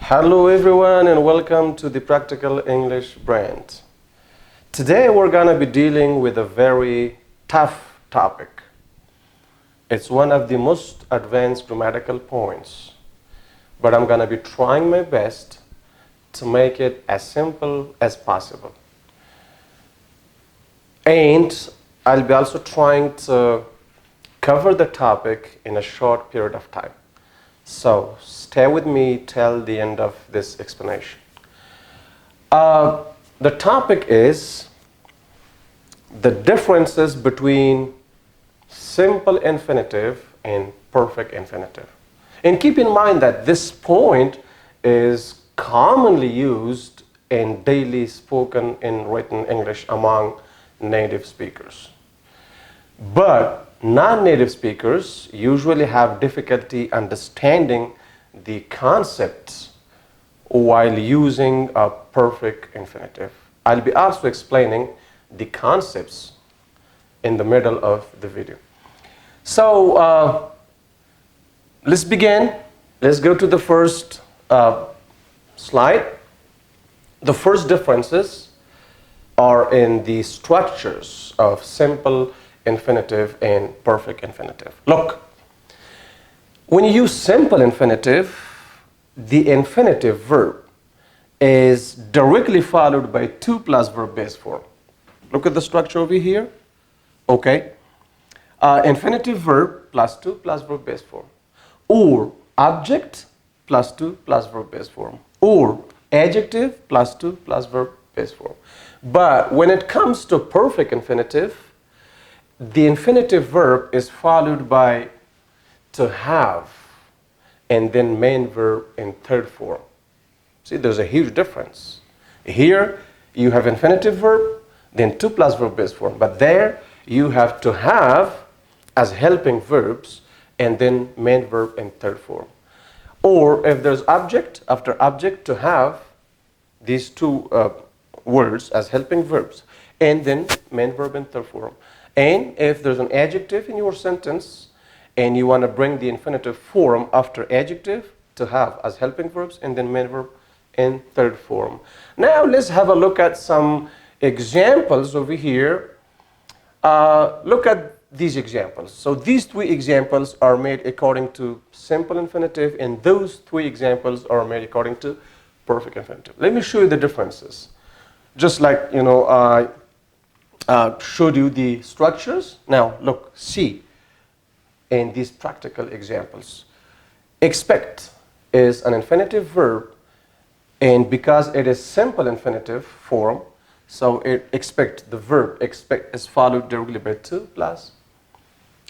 Hello everyone and welcome to the Practical English brand. Today we're going to be dealing with a very tough topic. It's one of the most advanced grammatical points, but I'm going to be trying my best to make it as simple as possible. And I'll be also trying to cover the topic in a short period of time. So stay with me till the end of this explanation. The topic is the differences between simple infinitive and perfect infinitive. And keep in mind that this point is commonly used in daily spoken and written English among native speakers. But non-native speakers usually have difficulty understanding the concepts while using a perfect infinitive. I'll be also explaining the concepts in the middle of the video. So let's begin. Let's go to the first slide. The first differences are in the structures of simple infinitive and perfect infinitive. Look, when you use simple infinitive, the infinitive verb is directly followed by to plus verb base form. Look at the structure over here. Okay. Infinitive verb plus to plus verb base form. Or object plus to plus verb base form. Or adjective plus to plus verb base form. But when it comes to perfect infinitive, the infinitive verb is followed by to have and then main verb in third form. See, there's a huge difference. Here you have infinitive verb, then to plus verb base form. But there you have to have as helping verbs and then main verb in third form. Or if there's object, after object to have these two words as helping verbs and then main verb in third form. And if there's an adjective in your sentence and you want to bring the infinitive form after adjective to have as helping verbs and then main verb in third form. Now let's have a look at some examples over here. Look at these examples. So these three examples are made according to simple infinitive and those three examples are made according to perfect infinitive. Let me show you the differences. Just like, showed you the structures. Now look, see in these practical examples. Expect is an infinitive verb, and because it is simple infinitive form, so it expect, the verb expect is followed directly by to plus.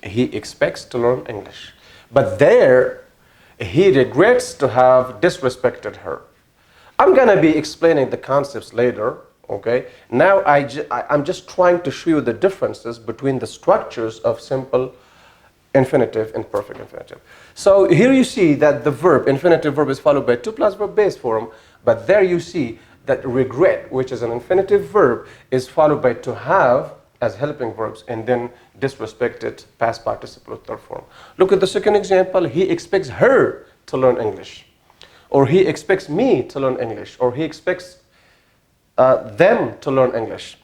He expects to learn English. But there, he regrets to have disrespected her. I'm going to be explaining the concepts later. Okay, now I'm just trying to show you the differences between the structures of simple infinitive and perfect infinitive. So here you see that the verb, infinitive verb, is followed by to plus verb base form, but there you see that regret, which is an infinitive verb, is followed by to have as helping verbs and then disrespected past participle third form. Look at the second example. He expects her to learn English, or he expects me to learn English, or he expects them to learn English.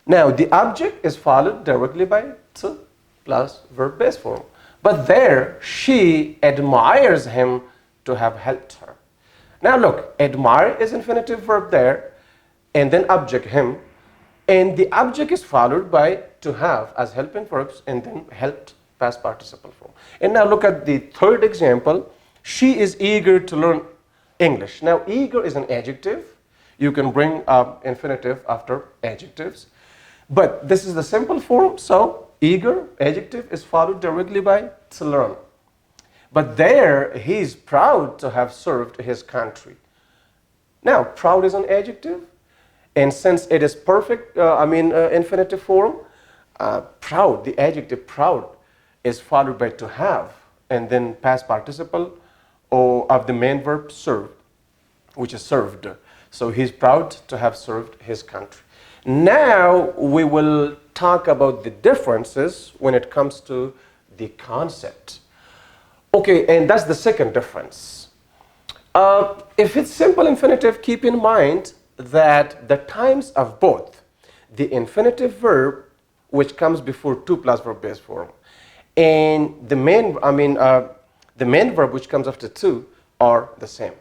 Now the object is followed directly by to plus verb base form. But there she admires him to have helped her. Now look, admire is infinitive verb there and then object him, and the object is followed by to have as helping verbs and then helped past participle form. And now look at the third example. She is eager to learn English. Now eager is an adjective. You can bring infinitive after adjectives. But this is the simple form, so eager, adjective, is followed directly by to learn. But there, he is proud to have served his country. Now, proud is an adjective, and since it is perfect, infinitive form, proud, the adjective proud, is followed by to have, and then past participle or of the main verb served, which is served. So he's proud to have served his country. Now we will talk about the differences when it comes to the concept. Okay, and that's the second difference. If it's simple infinitive, keep in mind that the times of both the infinitive verb, which comes before to plus verb base form, and the main verb, which comes after to, are the same.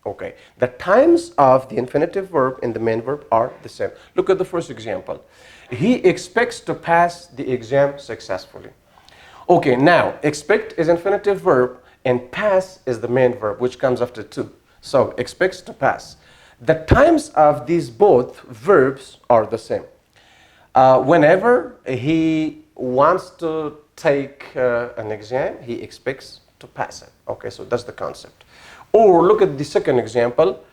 Okay, the times of the infinitive verb and the main verb are the same. Look at the first example. He expects to pass the exam successfully. Okay, now expect is infinitive verb and pass is the main verb, which comes after to. So expects to pass. The times of these both verbs are the same. Whenever he wants to take an exam, he expects to pass it. Okay, so that's the concept. Or look at the second example.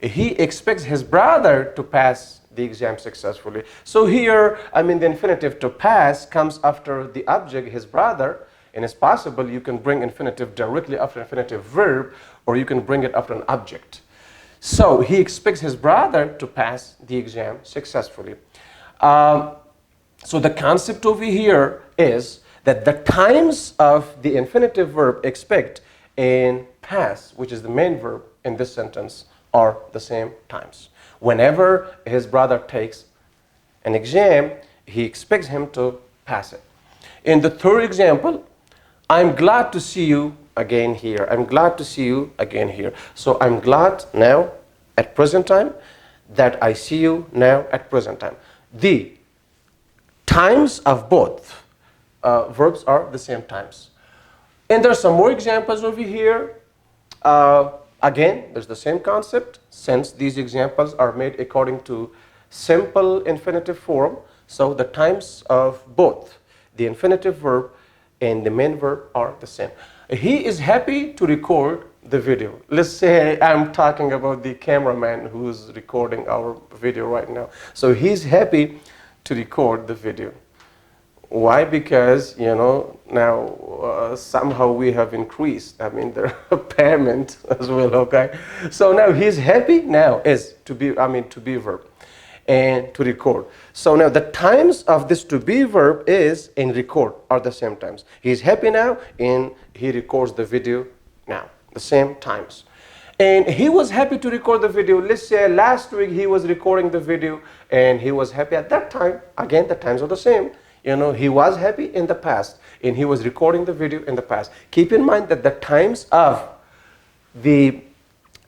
He expects his brother to pass the exam successfully. So here, the infinitive to pass comes after the object, his brother, and it's possible you can bring infinitive directly after infinitive verb, or you can bring it after an object. So he expects his brother to pass the exam successfully. So the concept over here is that the times of the infinitive verb expect and pass, which is the main verb in this sentence, are the same times. Whenever his brother takes an exam, he expects him to pass it. In the third example, I'm glad to see you again here. I'm glad to see you again here. So I'm glad now at present time that I see you now at present time. The times of both verbs are the same times. And there's some more examples over here. Again, there's the same concept. Since these examples are made according to simple infinitive form, so the times of both the infinitive verb and the main verb are the same. He is happy to record the video. Let's say I'm talking about the cameraman who's recording our video right now. So he's happy to record the video. Why? Because, now somehow we have increased, the payment as well, okay? So now he's happy now is to be verb and to record. So now the times of this to be verb is and record are the same times. He's happy now and he records the video now, the same times. And he was happy to record the video. Let's say last week he was recording the video and he was happy at that time. Again, the times are the same. He was happy in the past and he was recording the video in the past. Keep in mind that the times of the,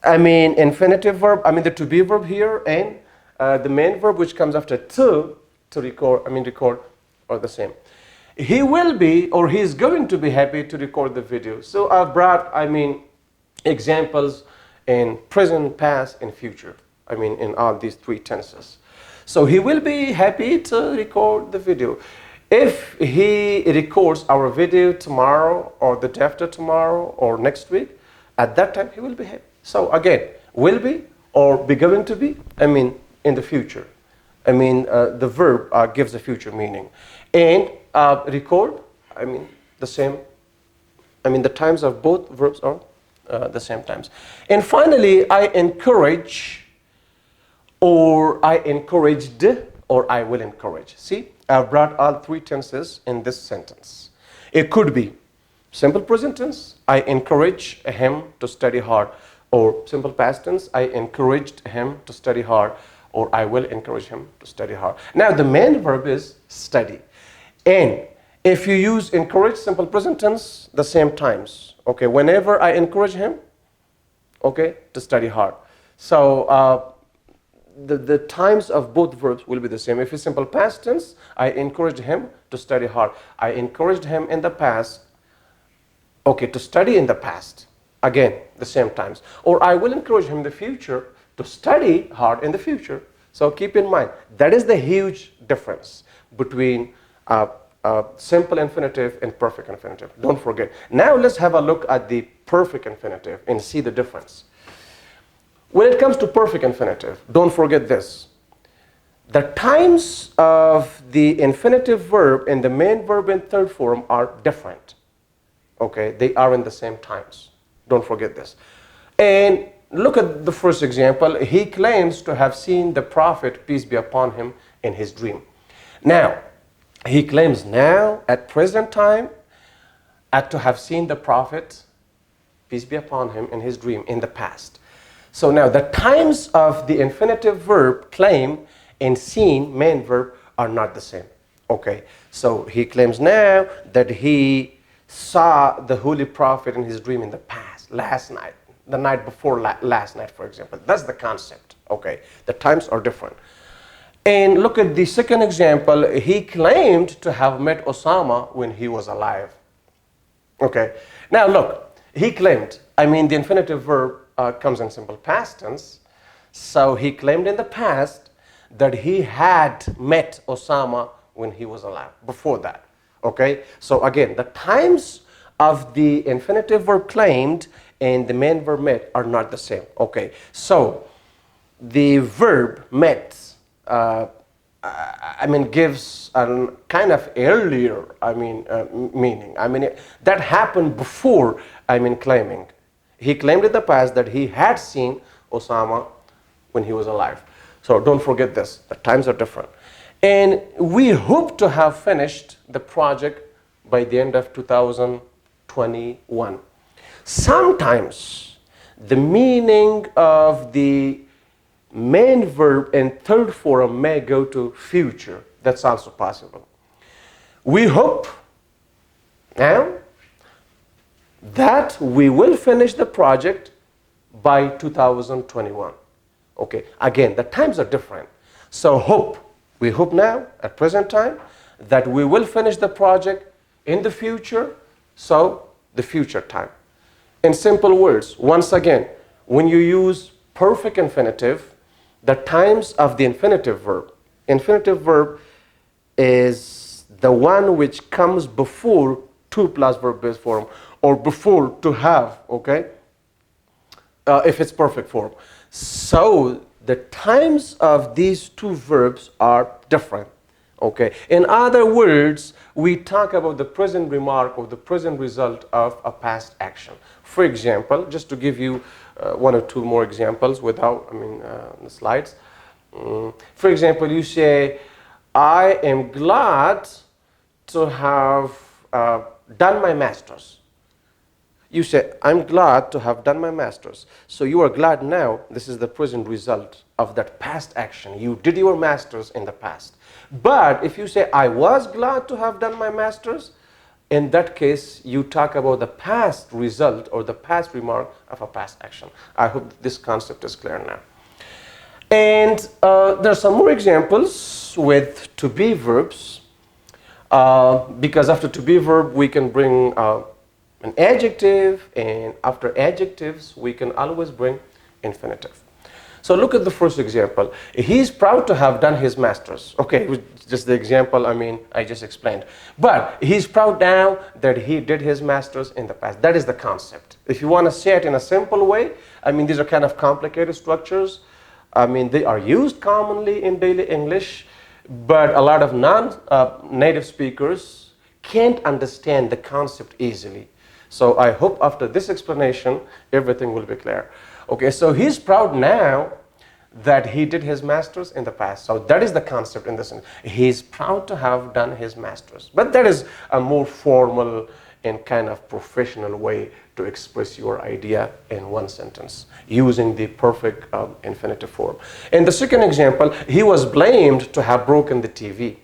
infinitive verb, the to be verb here and the main verb which comes after to record are the same. He will be or he is going to be happy to record the video. So I've brought, examples in present, past, and future. In all these three tenses. So he will be happy to record the video. If he records our video tomorrow or the day after tomorrow or next week, at that time he will be happy. So again, will be or be going to be, in the future. The verb gives a future meaning. And record, the same. The times of both verbs are the same times. And finally, I encourage, or I encouraged, or I will encourage. See, I've brought all three tenses in this sentence. It could be simple present tense, I encourage him to study hard, or simple past tense, I encouraged him to study hard, or I will encourage him to study hard. Now, the main verb is study. And if you use encourage, simple present tense, the same times. Okay, whenever I encourage him, to study hard. So, the times of both verbs will be the same. If it's simple past tense, I encouraged him to study hard. I encouraged him in the past, to study in the past. Again, the same times. Or I will encourage him in the future to study hard in the future. So keep in mind, that is the huge difference between simple infinitive and perfect infinitive. Don't forget. Now let's have a look at the perfect infinitive and see the difference. When it comes to perfect infinitive, don't forget this. The times of the infinitive verb and the main verb in third form are different. They are in the same times. Don't forget this. And look at the first example. He claims to have seen the prophet, peace be upon him, in his dream. Now, he claims now, at present time, to have seen the prophet peace be upon him, in his dream in the past. So now the times of the infinitive verb claim and seen, main verb, are not the same. Okay, so he claims now that he saw the holy prophet in his dream in the past, last night, the night before last night, for example. That's the concept. Okay, the times are different. And look at the second example. He claimed to have met Osama when he was alive. Okay, now look, he claimed, I mean, the infinitive verb comes in simple past tense. So he claimed in the past that he had met Osama when he was alive, before that. Okay, so again, the times of the infinitive verb claimed and the main verb met are not the same. Okay, so the verb met, gives a kind of earlier, meaning. That happened before, claiming. He claimed in the past that he had seen Osama when he was alive. So don't forget this, the times are different. And we hope to have finished the project by the end of 2021. Sometimes the meaning of the main verb in third form may go to future. That's also possible. We hope now that we will finish the project by 2021. Okay, again, the times are different. So hope, we hope now, at present time, that we will finish the project in the future, so the future time. In simple words, once again, when you use perfect infinitive, the times of the infinitive verb is the one which comes before to plus verb base form or before to have, okay, if it's perfect form. So the times of these two verbs are different. Okay. In other words, we talk about the present remark or the present result of a past action. For example, just to give you one or two more examples without, the slides. For example, you say, I am glad to have done my master's. You say, I'm glad to have done my master's. So you are glad now. This is the present result of that past action. You did your master's in the past. But if you say, I was glad to have done my master's, in that case, you talk about the past result or the past remark of a past action. I hope this concept is clear now. And there are some more examples with to be verbs. Because after to be verb, we can bring an adjective, and after adjectives, we can always bring infinitive. So look at the first example. He's proud to have done his master's. Okay, just the example, I just explained. But he's proud now that he did his master's in the past. That is the concept. If you want to say it in a simple way, these are kind of complicated structures. They are used commonly in daily English, but a lot of non-native speakers can't understand the concept easily. So I hope after this explanation, everything will be clear. Okay, so he's proud now that he did his master's in the past. So that is the concept in this. He's proud to have done his master's. But that is a more formal and kind of professional way to express your idea in one sentence using the perfect infinitive form. In the second example, he was blamed to have broken the TV.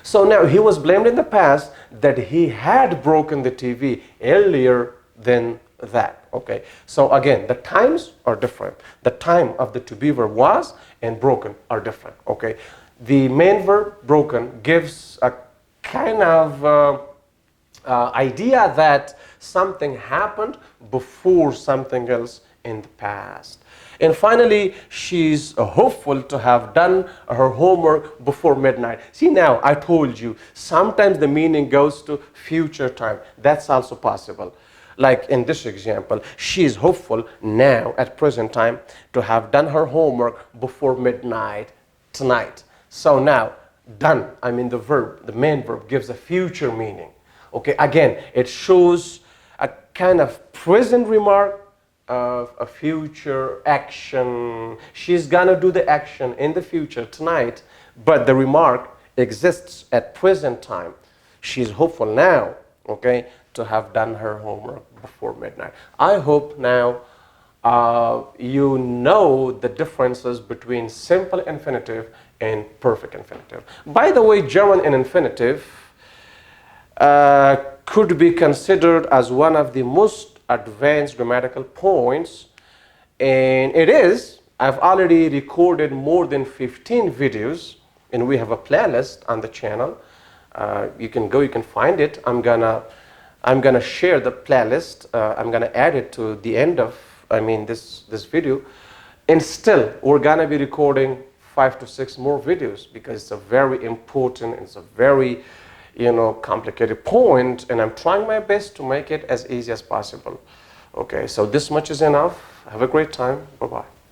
So now he was blamed in the past that he had broken the TV earlier than that. Okay, so again, the times are different. The time of the to be verb was and broken are different. Okay, the main verb broken gives a kind of idea that something happened before something else in the past. And finally, she's hopeful to have done her homework before midnight. See, now I told you, sometimes the meaning goes to future time. That's also possible. Like in this example, she is hopeful now at present time to have done her homework before midnight tonight. So now, done, the verb, the main verb gives a future meaning. Okay, again, it shows a kind of present remark of a future action. She's gonna do the action in the future tonight, but the remark exists at present time. She's hopeful now, okay, to have done her homework before midnight. I hope now you know the differences between simple infinitive and perfect infinitive. By the way, German in infinitive could be considered as one of the most advanced grammatical points, and it is. I've already recorded more than 15 videos, and we have a playlist on the channel. You can go, you can find it. I'm gonna share the playlist. I'm gonna add it to the end of, this video. And still, we're gonna be recording 5 to 6 more videos because it's a very important, it's a very, complicated point, and I'm trying my best to make it as easy as possible. Okay, so this much is enough. Have a great time. Bye-bye.